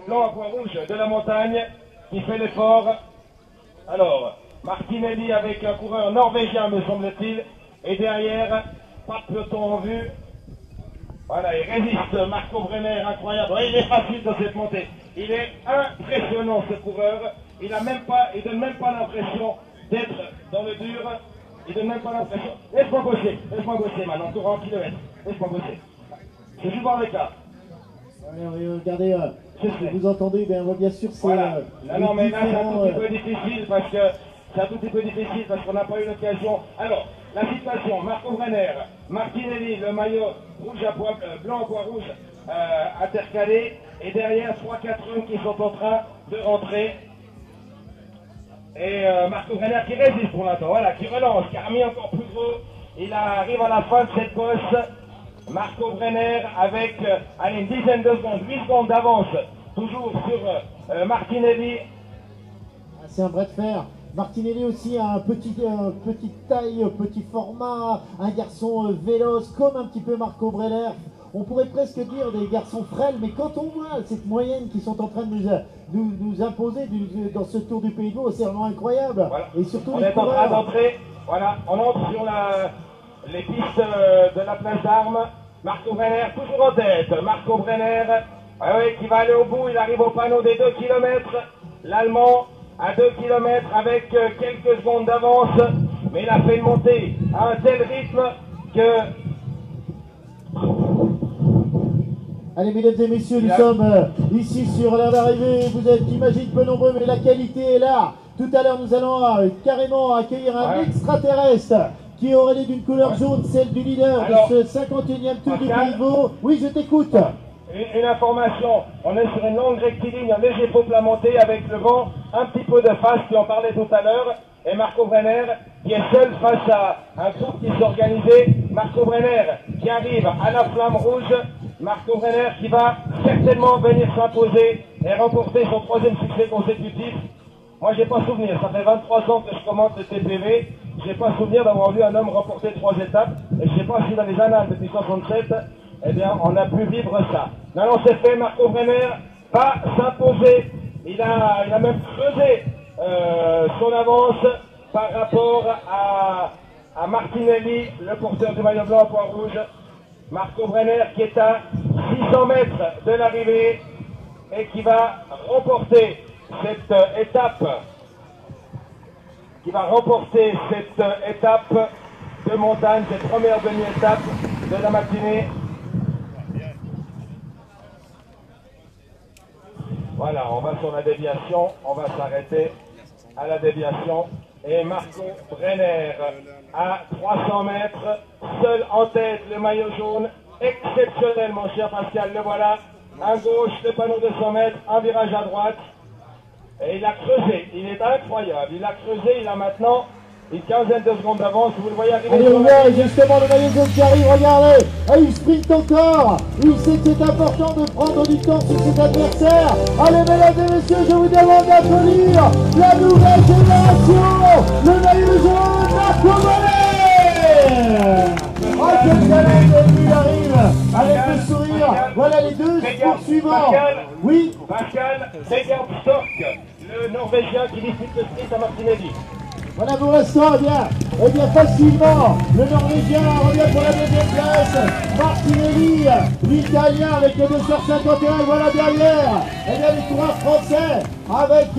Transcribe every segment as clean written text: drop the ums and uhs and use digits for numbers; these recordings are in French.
blanc à pois rouge de la montagne qui fait l'effort. Alors, Martinelli avec un coureur norvégien, me semble-t-il, et derrière, pas de peloton en vue. Voilà, il résiste, Marco Brenner, incroyable. Ouais, il est facile dans cette montée. Il est impressionnant, ce coureur. Il donne même pas l'impression d'être dans le dur. Il donne même pas l'impression. Laisse-moi bosser maintenant, tout en kilomètres. Laisse-moi bosser. Je suis voir les cas. Regardez, vous entendez, bien, bien sûr, c'est... Voilà. Non, mais là, c'est un tout petit peu difficile parce qu'on n'a pas eu l'occasion. Alors, la situation, Marco Brenner, Martinelli, le maillot rouge à pois, blanc à pois rouge intercalé, et derrière 3-4 hommes qui sont en train de rentrer. Et Marco Brenner qui résiste pour l'instant, voilà, qui relance, qui a remis encore plus gros. Il arrive à la fin de cette bosse. Marco Brenner avec allez, une dizaine de secondes, 8 secondes d'avance, toujours sur Martinelli. C'est un bras de fer. Martinelli aussi a un petite taille, petit format, un garçon véloce, comme un petit peu Marco Brenner. On pourrait presque dire des garçons frêles, mais quand on voit cette moyenne qu'ils sont en train de nous imposer dans ce Tour du Pays de Vaud, c'est vraiment incroyable. Voilà. Et surtout on est en train d'entrer, voilà, on entre sur les pistes de la place d'Armes. Marco Brenner toujours en tête. Marco Brenner qui va aller au bout. Il arrive au panneau des 2 km. L'Allemand à 2 km avec quelques secondes d'avance. Mais il a fait une montée à un tel rythme que... Allez, mesdames et messieurs, nous sommes ici sur l'aire d'arrivée. Vous êtes, j'imagine, peu nombreux, mais la qualité est là. Tout à l'heure, nous allons carrément accueillir un extraterrestre qui aurait l'air d'une couleur jaune, celle du leader de ce 51e Tour du Pays de Vaud. Oui, je t'écoute. Une information, on est sur une longue rectiligne, un léger faux plat monté avec le vent, un petit peu de face qui en parlait tout à l'heure, et Marco Brenner qui est seul face à un groupe qui s'est organisé. Marco Brenner qui arrive à la flamme rouge, Marco Brenner qui va certainement venir s'imposer et remporter son 3e succès consécutif. Moi, j'ai pas souvenir, ça fait 23 ans que je commente le TPV, j'ai pas souvenir d'avoir vu un homme remporter 3 étapes, et je sais pas si dans les annales depuis 67, eh bien, on a pu vivre ça. Non, c'est fait, Marco Brenner va s'imposer, il a même creusé son avance par rapport à Martinelli, le porteur du maillot blanc à pois rouge. Marco Brenner qui est à 600 mètres de l'arrivée et qui va remporter cette étape, de montagne, cette première demi-étape de la matinée. Voilà, on va sur la déviation, on va s'arrêter à la déviation. Et Marco Brenner à 300 mètres, seul en tête, le maillot jaune, exceptionnel mon cher Pascal, le voilà, à gauche, le panneau de 100 mètres, un virage à droite. Et il a creusé, il est incroyable, il a creusé, il a maintenant une quinzaine de secondes d'avance, vous le voyez arriver. Allez, on voit justement le maillot jaune qui arrive, regardez, il sprint encore, il sait que c'est important de prendre du temps sur ses adversaires. Allez, mesdames et messieurs, je vous demande d'applaudir la nouvelle génération, le maillot jaune, Marco Brenner. Oh, quel talent, il arrive avec le sourire. Voilà les deux poursuivants. Oui, Pascal, Vegard Stork, le Norvégien qui dispute le sprint à Martinelli. Voilà pour l'instant, eh bien facilement, le Norvégien revient pour la 2e place, Martinelli, l'Italien avec le 2h51, et voilà derrière, eh bien les coureurs français, avec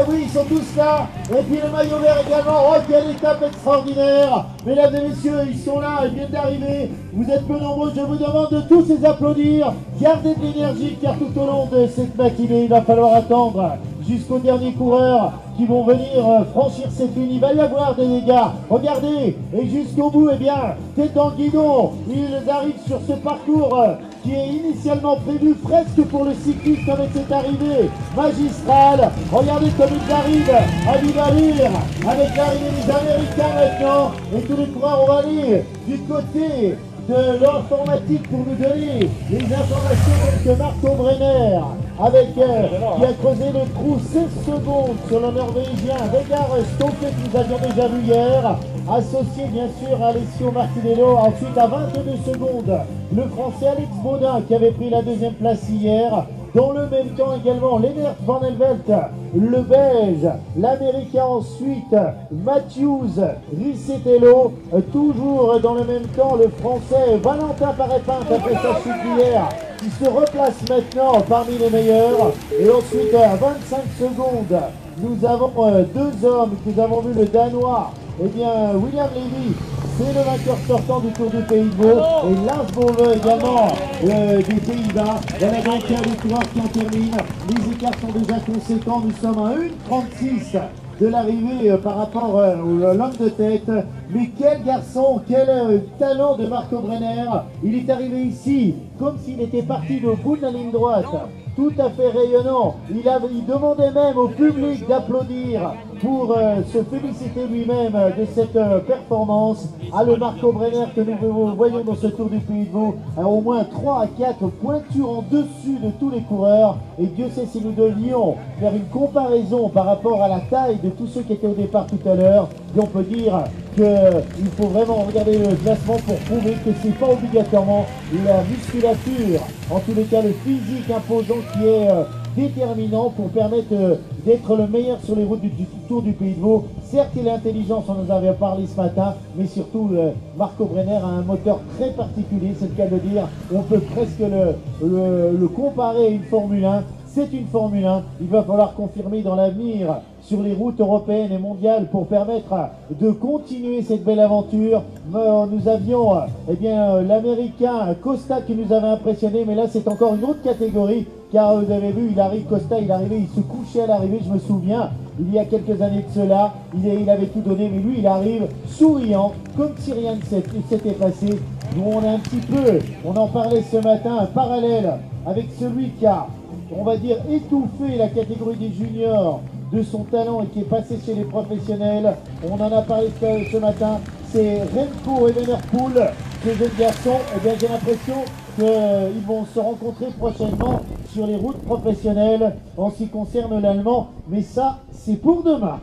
oui, ils sont tous là, et puis le maillot vert également. Oh, quelle étape extraordinaire, mesdames et messieurs, ils sont là, ils viennent d'arriver, vous êtes peu nombreux, je vous demande de tous les applaudir, gardez de l'énergie, car tout au long de cette matinée, il va falloir attendre jusqu'aux derniers coureurs qui vont venir franchir cette ligne. Il va y avoir des dégâts. Regardez, et jusqu'au bout, eh bien, tête dans le guidon, ils arrivent sur ce parcours qui est initialement prévu presque pour le cycliste avec cette arrivée magistrale. Regardez comme ils arrivent à Vivalir avec l'arrivée des Américains maintenant. Et tous les coureurs vont aller du côté de l'informatique pour nous donner les informations de Marco Brenner avec qui a creusé le trou 16 secondes sur le Norvégien Vegard Stork que nous avions déjà vu hier, associé bien sûr à Alessio Martinello. Ensuite à 22 secondes, le Français Alex Baudin qui avait pris la 2e place hier. Dans le même temps également, Lennart Van Helvelt, le Belge, l'Américain ensuite, Matthews, Riccitello, toujours dans le même temps, le Français Valentin Paré-Pinte après sa chute d'hier, qui se replace maintenant parmi les meilleurs. Et ensuite, à 25 secondes, nous avons deux hommes, nous avons vu le Danois, eh bien, William Levy, c'est le vainqueur sortant du Tour du Pays de Vaud, et Lars Bove également des Pays-Bas. Voilà donc les coureurs qui en terminent. Les écarts sont déjà conséquents, nous sommes à 1,36 de l'arrivée par rapport au l'homme de tête. Mais quel garçon, quel talent de Marco Brenner. Il est arrivé ici comme s'il était parti au bout de la ligne droite, tout à fait rayonnant. Il demandait même au public d'applaudir pour se féliciter lui-même de cette performance. Le Marco Brenner que nous voyons dans ce Tour du Pays de Vaud a au moins 3 à 4 pointures en dessus de tous les coureurs. Et Dieu sait si nous devions faire une comparaison par rapport à la taille de tous ceux qui étaient au départ tout à l'heure. Et on peut dire qu'il faut vraiment regarder le classement pour prouver que c'est pas obligatoirement la musculature, en tous les cas le physique imposant qui est déterminant pour permettre d'être le meilleur sur les routes du Tour du Pays de Vaud. Certes, il est intelligent, on nous avait parlé ce matin, mais surtout Marco Brenner a un moteur très particulier, c'est le cas de dire. On peut presque le comparer à une Formule 1. C'est une Formule 1, il va falloir confirmer dans l'avenir sur les routes européennes et mondiales pour permettre de continuer cette belle aventure. Nous avions eh bien l'Américain Costa qui nous avait impressionné, mais là c'est encore une autre catégorie, car vous avez vu, Costa, il arrivait, il se couchait à l'arrivée, je me souviens, il y a quelques années de cela, il avait tout donné, mais lui il arrive souriant, comme si rien ne s'était passé. Nous on a un petit peu, on en parlait ce matin, un parallèle avec celui qui a, on va dire, étouffé la catégorie des juniors de son talent et qui est passé chez les professionnels. On en a parlé ce matin, c'est Remco Evenepoel, ce jeune garçon. Eh bien, j'ai l'impression qu'ils vont se rencontrer prochainement sur les routes professionnelles en ce qui concerne l'allemand, mais ça, c'est pour demain.